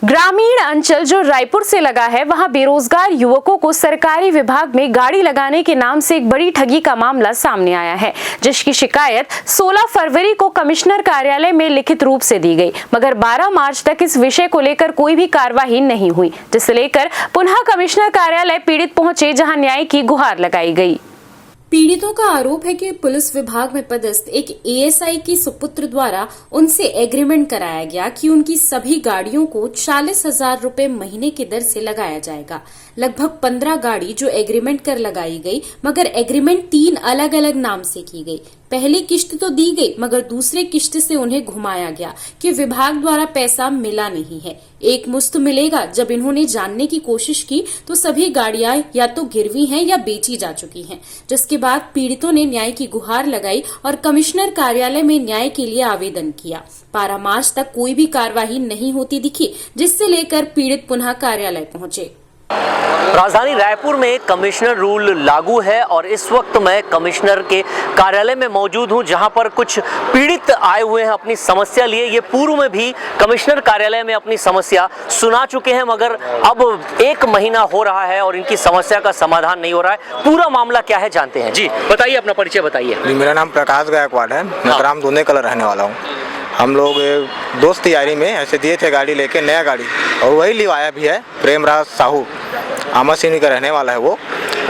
ग्रामीण अंचल जो रायपुर से लगा है, वहां बेरोजगार युवकों को सरकारी विभाग में गाड़ी लगाने के नाम से एक बड़ी ठगी का मामला सामने आया है, जिसकी शिकायत 16 फरवरी को कमिश्नर कार्यालय में लिखित रूप से दी गई, मगर 12 मार्च तक इस विषय को लेकर कोई भी कार्रवाई नहीं हुई, जिसे लेकर पुनः कमिश्नर कार्यालय पीड़ित पहुंचे, जहां न्याय की गुहार लगाई गई। पीड़ितों का आरोप है कि पुलिस विभाग में पदस्थ एक एएसआई की सुपुत्र द्वारा उनसे एग्रीमेंट कराया गया कि उनकी सभी गाड़ियों को 40,000 रुपए महीने की दर से लगाया जाएगा। लगभग 15 गाड़ी जो एग्रीमेंट कर लगाई गई, मगर एग्रीमेंट 3 अलग अलग नाम से की गई। पहली किश्त तो दी गई, मगर दूसरे किश्त से उन्हें घुमाया गया कि विभाग द्वारा पैसा मिला नहीं है, एक मुश्त मिलेगा। जब इन्होंने जानने की कोशिश की तो सभी गाड़ियां या तो गिरवी हैं या बेची जा चुकी हैं, जिसके बाद पीड़ितों ने न्याय की गुहार लगाई और कमिश्नर कार्यालय में न्याय के लिए आवेदन किया। 12 मार्च तक कोई भी कार्यवाही नहीं होती दिखी, जिससे लेकर पीड़ित पुनः कार्यालय पहुंचे। राजधानी रायपुर में कमिश्नर रूल लागू है और इस वक्त मैं कमिश्नर के कार्यालय में मौजूद हूं, जहां पर कुछ पीड़ित आए हुए हैं अपनी समस्या लिए। ये पूर्व में भी कमिश्नर कार्यालय में अपनी समस्या सुना चुके हैं, मगर अब 1 महीना हो रहा है और इनकी समस्या का समाधान नहीं हो रहा है। पूरा मामला क्या है जानते हैं। जी बताइए, अपना परिचय बताइए। जी, मेरा नाम प्रकाश गायकवाड़ है, मैं ग्राम दोने कलर रहने वाला हूँ। हम लोग दोस्त यारी में ऐसे दिए थे गाड़ी लेके, नया गाड़ी, और वही लिवाया भी है। प्रेमराज साहू आमा सिंह का रहने वाला है वो,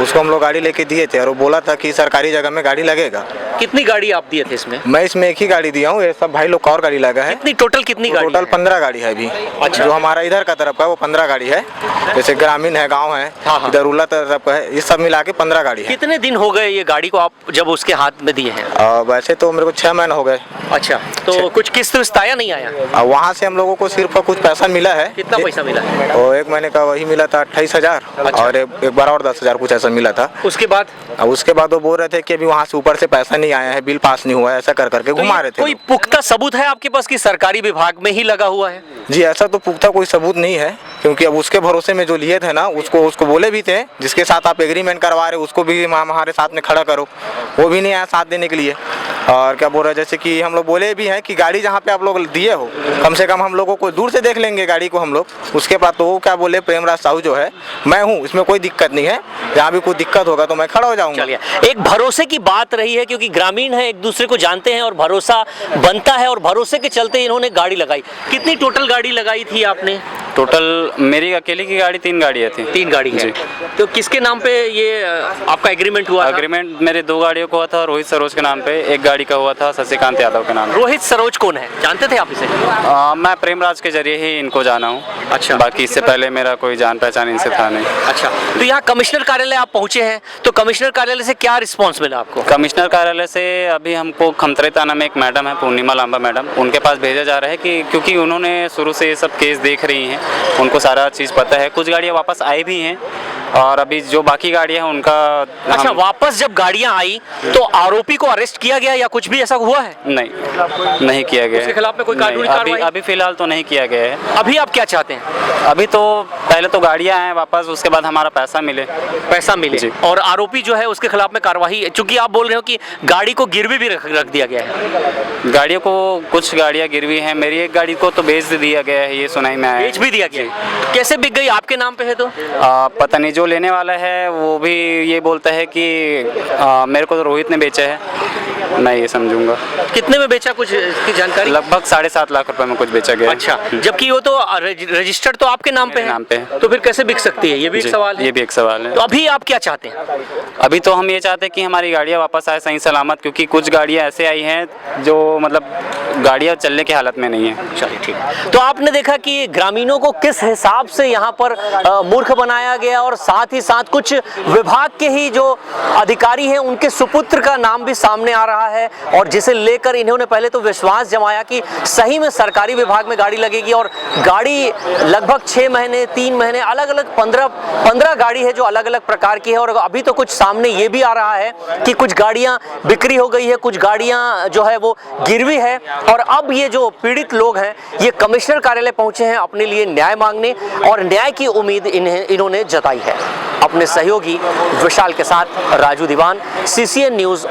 उसको हम लोग गाड़ी लेके दिए थे और वो बोला था कि सरकारी जगह में गाड़ी लगेगा। कितनी गाड़ी आप दिए थे इसमें? मैं इसमें एक ही गाड़ी दिया हूँ, ये सब भाई लोग का और गाड़ी लगा है। कितनी टोटल कितनी गाड़ी? टोटल 15 गाड़ी है अभी। अच्छा। जो हमारा इधर का तरफ का वो 15 गाड़ी है, जैसे ग्रामीण है, गाँव है, इधर उला तरफ है, ये सब मिला के 15 गाड़ी है। कितने दिन हो गए ये गाड़ी को आप जब उसके हाथ में दिए हैं? वैसे तो मेरे को 6 महीने हो गए। अच्छा, तो कुछ किस्त विस्त आया नहीं आया? वहाँ से हम लोगों को सिर्फ कुछ पैसा मिला है। कितना पैसा मिला है? और 1 महीने का वही मिला था 28,000। अच्छा। और एक बार और 10,000 कुछ ऐसा मिला था। उसके बाद वो बोल रहे थे कि अभी वहाँ से ऊपर से पैसा नहीं आया है, बिल पास नहीं हुआ है, ऐसा कर करके घुमा रहे थे। कोई पुख्ता सबूत है आपके पास कि सरकारी विभाग में ही लगा हुआ है? जी, ऐसा तो पुख्ता कोई सबूत नहीं है, क्योंकि अब उसके भरोसे में जो लिए थे ना, उसको बोले भी थे जिसके साथ आप एग्रीमेंट करवा रहे, उसको भी हमारे साथ में खड़ा करो, वो भी नहीं आया साथ देने के लिए। और क्या बोल रहे हैं, जैसे कि हम लोग बोले भी हैं कि गाड़ी जहाँ पे आप लोग दिए हो, कम से कम हम लोगों को दूर से देख लेंगे गाड़ी को हम लोग। उसके बाद तो वो क्या बोले, प्रेमराज साहू जो है, मैं हूँ, इसमें कोई दिक्कत नहीं है, जहाँ भी कोई दिक्कत होगा तो मैं खड़ा हो जाऊंगा। चलिए, एक भरोसे की बात रही है, क्योंकि ग्रामीण है, एक दूसरे को जानते हैं और भरोसा बनता है, और भरोसे के चलते इन्होंने गाड़ी लगाई। कितनी टोटल गाड़ी लगाई थी आपने? टोटल मेरी अकेले की गाड़ी 3 गाड़ियाँ थी। 3 गाड़ी है। तो किसके नाम पे ये आपका एग्रीमेंट हुआ? एग्रीमेंट मेरे 2 गाड़ियों को हुआ था, रोहित सरोज के नाम पे, एक गाड़ी का हुआ था शशिकांत यादव के नाम। रोहित सरोज कौन है, जानते थे आप इसे? मैं प्रेमराज के जरिए ही इनको जाना हूँ। अच्छा। बाकी इससे पहले मेरा कोई जान पहचान इनसे था नहीं। अच्छा, तो यहाँ कमिश्नर कार्यालय आप पहुँचे हैं, तो कमिश्नर कार्यालय से क्या रिस्पॉन्स मिला आपको? कमिश्नर कार्यालय से अभी हमको खमतरे थाना में एक मैडम है, पूर्णिमा लांबा मैडम, उनके पास भेजा जा रहा है कि क्योंकि उन्होंने शुरू से ये सब केस देख रही हैं, उनको सारा चीज़ पता है। कुछ गाड़ियाँ वापस आई भी हैं और अभी जो बाकी गाड़ियाँ हैं उनका। अच्छा, वापस जब गाड़ियाँ आई तो आरोपी को अरेस्ट किया गया या कुछ भी ऐसा हुआ है? नहीं किया गया। उसके खिलाफ में कोई कानूनी कार्रवाई? अभी फिलहाल तो नहीं किया गया है। अभी आप क्या चाहते हैं? अभी तो पहले तो गाड़ियाँ आए वापस, उसके बाद हमारा पैसा मिले। और आरोपी जो है उसके खिलाफ में कार्रवाई, चूंकि आप बोल रहे हो कि गाड़ी को गिरवी भी रख दिया गया है। गाड़ियों को, कुछ गाड़ियाँ गिरवी हैं, मेरी एक गाड़ी को तो बेच दिया गया है, ये सुनाई में आया। बेच भी दिया गया? कैसे बिक गई? आपके नाम पे है तो? पता नहीं, जो लेने वाला है वो भी ये बोलता है कि मेरे को तो रोहित ने बेचा है, मैं ये समझूंगा। कितने में बेचा, कुछ इसकी जानकारी? लगभग 7.5 लाख रुपए में कुछ बेचा गया। अच्छा, जबकि वो तो रजिस्टर्ड तो आपके नाम पे है, तो फिर कैसे बिक सकती है? ये भी एक सवाल है। ये भी एक सवाल है। तो अभी आप क्या चाहते हैं? अभी तो हम ये चाहते हैं कि हमारी गाड़ियाँ वापस आए सही सलामत, क्योंकि कुछ गाड़ियाँ ऐसे आई हैं जो मतलब गाड़ियाँ चलने की हालत में नहीं है। चलिए, ठीक। तो आपने देखा कि ग्रामीणों को किस हिसाब से यहाँ पर मूर्ख बनाया गया, और साथ ही साथ कुछ विभाग के ही जो अधिकारी हैं उनके सुपुत्र का नाम भी सामने आ रहा है, और जिसे लेकर इन्होंने पहले तो विश्वास जमाया कि सही में सरकारी विभाग में गाड़ी लगेगी, और गाड़ी लगभग 6 महीने 3 महीने अलग अलग 15 गाड़ी है जो अलग अलग प्रकार की है। और अभी तो कुछ सामने ये भी आ रहा है कि कुछ गाड़ियां बिक्री हो गई है, कुछ गाड़ियां जो है वो गिरवी है, और अब ये जो पीड़ित लोग हैं ये कमिश्नर कार्यालय पहुंचे हैं अपने लिए न्याय मांगने, और न्याय की उम्मीद इन्होंने जताई है। अपने सहयोगी विशाल के साथ राजू दीवान, CCN न्यूज़